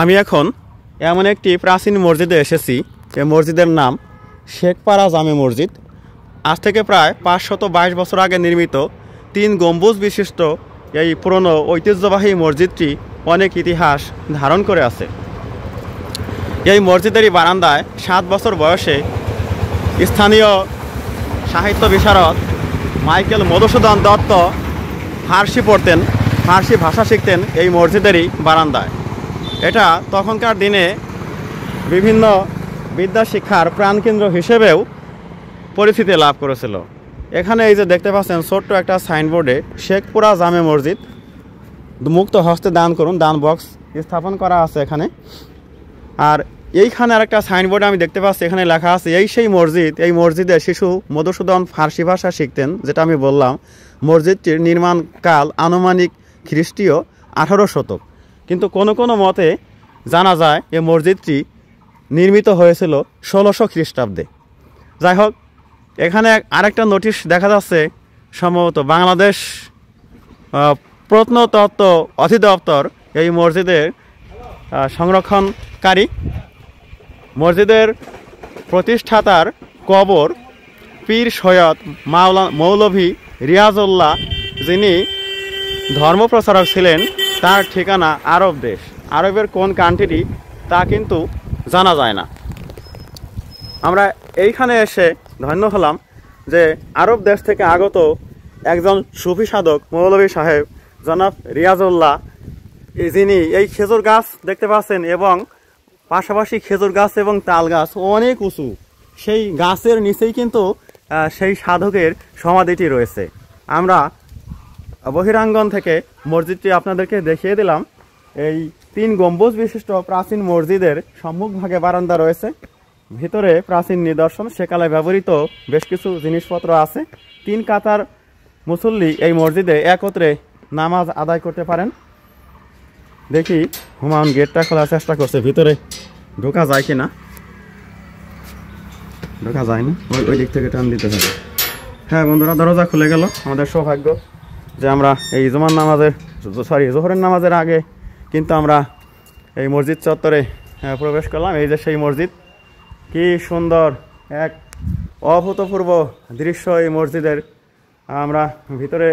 আমি এখন এমন একটি প্রাচীন মসজিদে এসেছি। এই মসজিদের নাম শেখপাড়া জামে মসজিদ। আজ থেকে প্রায় 522 বছর আগে নির্মিত 3 গম্বুজ বিশিষ্ট এই পুরনো ঐতিহ্যবাহী মসজিদটি অনেক ইতিহাস ধারণ করে আছে। এই মসজিদেরই বারান্দায় 7 বছর বয়সে স্থানীয় সাহিত্য বিশারদ মাইকেল মধুসূদন দত্ত ফার্সি পড়তেন, ফার্সি ভাষা শিখতেন এই মসজিদেরই বারান্দায়। এটা তখনকার দিনে বিভিন্ন বিদ্যা শিক্ষার প্রাণকেন্দ্র হিসেবেও পরিচিতি লাভ করেছিল। এখানে এই যে দেখতে পাচ্ছেন ছোট্ট একটা সাইনবোর্ডে শেখপুরা জামে মসজিদ, মুক্ত হস্তে দান করুন, দান বক্স স্থাপন করা আছে এখানে। আর এইখানে আরেকটা সাইনবোর্ডে আমি দেখতে পাচ্ছি, এখানে লেখা আছে এই সেই মসজিদ, এই মসজিদে শিশু মধুসূদন ফার্সি ভাষা শিখতেন, যেটা আমি বললাম। মসজিদটির নির্মাণকাল আনুমানিক খ্রিস্টীয় 18 শতক, কিন্তু কোনো কোনো মতে জানা যায় এই মসজিদটি নির্মিত হয়েছিল 1600 খ্রিস্টাব্দে। যাই হোক, এখানে আরেকটা নোটিশ দেখা যাচ্ছে, সম্ভবত বাংলাদেশ প্রত্নতত্ত্ব অধিদপ্তর এই মসজিদের সংরক্ষণকারী। মসজিদের প্রতিষ্ঠাতার কবর পীর সৈয়দ মৌলভী রিয়াজউল্লাহ, যিনি ধর্মপ্রচারক ছিলেন, তার ঠিকানা আরব দেশ। আরবের কোন কান্ট্রি তা কিন্তু জানা যায় না। আমরা এইখানে এসে ধন্য হলাম যে আরব দেশ থেকে আগত একজন সুফি সাধক মৌলভী সাহেব জনাব রিয়াজউল্লাহ, যিনি এই খেজুর গাছ দেখতে পাচ্ছেন এবং পাশাপাশি খেজুর গাছ এবং তাল গাছ অনেক উঁচু, সেই গাছের নিচেই কিন্তু সেই সাধকের সমাধিটি রয়েছে। আমরা বহিরাঙ্গন থেকে মসজিদটি আপনাদেরকে দেখিয়ে দিলাম। এই 3 গম্বুজ বিশিষ্ট প্রাচীন মসজিদের সম্মুখভাগে বারান্দা রয়েছে, ভিতরে প্রাচীন নিদর্শন, সেকালে ব্যবহৃত বেশ কিছু জিনিসপত্র আছে। 3 কাতার মুসল্লি এই মসজিদে একত্রে নামাজ আদায় করতে পারেন। দেখি হুমায়ুন গেটটা খোলার চেষ্টা করছে, ভিতরে ঢোকা যায় কিনা। ঢোকা যায় না, ওই দিক থেকে টান দিতে হবে। হ্যাঁ বন্ধুরা, দরজা খুলে গেল। আমাদের সৌভাগ্য যে আমরা এই জোহরের নামাজের আগে কিন্তু আমরা এই মসজিদ চত্বরে প্রবেশ করলাম। এই যে সেই মসজিদ, কি সুন্দর এক অভূতপূর্ব দৃশ্য এই মসজিদের। আমরা ভিতরে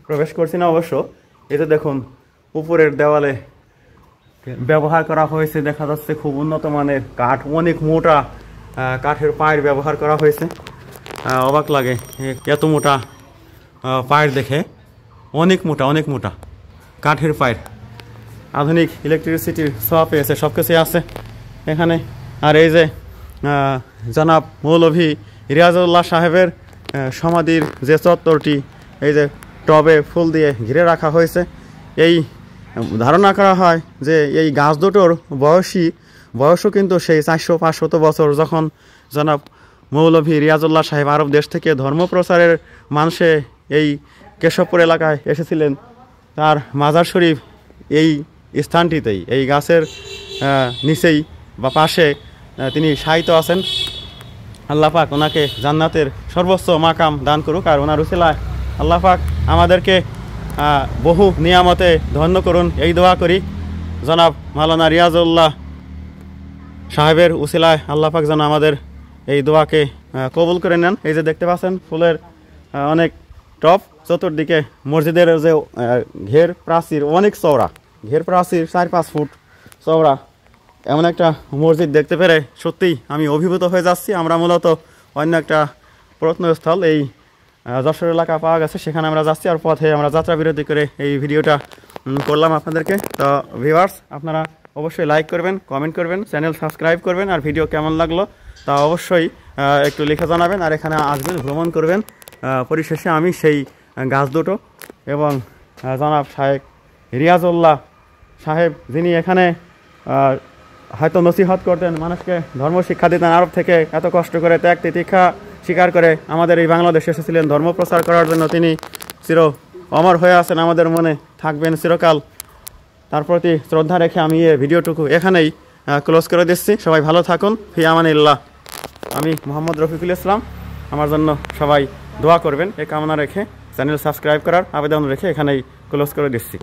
প্রবেশ করছি না অবশ্য। এই যে দেখুন, উপরের দেওয়ালে ব্যবহার করা হয়েছে, দেখা যাচ্ছে খুব উন্নত মানের কাঠ, অনেক মোটা কাঠের পায়ের ব্যবহার করা হয়েছে। অবাক লাগে এত মোটা পায়ের দেখে, অনেক মোটা, অনেক মোটা কাঠের পায়ের। আধুনিক ইলেকট্রিসিটির ছোঁয়া পেয়েছে, সব কিছুই আছে এখানে। আর এই যে জনাব মৌলভী রিয়াজউল্লাহ সাহেবের সমাধির যে চত্বরটি, এই যে টবে ফুল দিয়ে ঘিরে রাখা হয়েছে। এই ধারণা করা হয় যে এই গাছ দুটোর বয়সও কিন্তু সেই 400-500 বছর, যখন জনাব মৌলভী রিয়াজউল্লাহ সাহেব আরব দেশ থেকে ধর্মপ্রচারের মানুষে এই কেশবপুর এলাকায় এসেছিলেন। তার মাজার শরীফ এই স্থানটিতেই, এই গাছের নিচেই বা পাশে তিনি শায়িত আছেন। আল্লাহ পাক ওনাকে জান্নাতের সর্বোচ্চ মাকাম দান করুক, আর ওনার উসিলায় আল্লাহ পাক আমাদেরকে বহু নিয়ামতে ধন্য করুন, এই দোয়া করি। জনাব মাওলানা রিয়াজউল্লাহ সাহেবের উসিলায় আল্লাহ পাক যেন আমাদের এই দোয়াকে কবুল করে নেন। এই যে দেখতে পাচ্ছেন ফুলের অনেক টপ, চতুর্দিকে মসজিদের যে ঘের প্রাচীর অনেক চওড়া, ঘের প্রাচীর 4-5 ফুট চওড়া। এমন একটা মসজিদ দেখতে পেরে সত্যিই আমি অভিভূত হয়ে যাচ্ছি। আমরা মূলত অন্য একটা প্রত্নস্থল এই যশোর এলাকা পাওয়া গেছে, সেখানে আমরা যাচ্ছি। আর পথে আমরা যাত্রা বিরতি করে এই ভিডিওটা করলাম আপনাদেরকে। তো ভিউয়ার্স, আপনারা অবশ্যই লাইক করবেন, কমেন্ট করবেন, চ্যানেল সাবস্ক্রাইব করবেন, আর ভিডিও কেমন লাগলো তা অবশ্যই একটু লিখে জানাবেন। আর এখানে আসবেন, ভ্রমণ করবেন। পরিশেষে আমি সেই গাছ দুটো এবং জনাব শাহেখ রিয়াজউল্লাহ সাহেব, যিনি এখানে হয়তো নসিহত করতেন, মানুষকে ধর্ম শিক্ষা দিতেন, আরব থেকে এত কষ্ট করে ত্যাগ তিতিক্ষা স্বীকার করে আমাদের এই বাংলাদেশে এসেছিলেন ধর্ম প্রচার করার জন্য। তিনি চির অমর হয়ে আছেন, আমাদের মনে থাকবেন চিরকাল। তার প্রতি শ্রদ্ধা রেখে আমি এই ভিডিওটুকু এখানেই ক্লোজ করে দিচ্ছি। সবাই ভালো থাকুন, ফি আমানিল্লাহ। আমি মোহাম্মদ রফিকুল ইসলাম। আমার জন্য সবাই দোয়া করবেন এই কামনা রেখে, চ্যানেল সাবস্ক্রাইব করার আবেদন রেখে এখানেই ক্লোজ করে দিচ্ছি।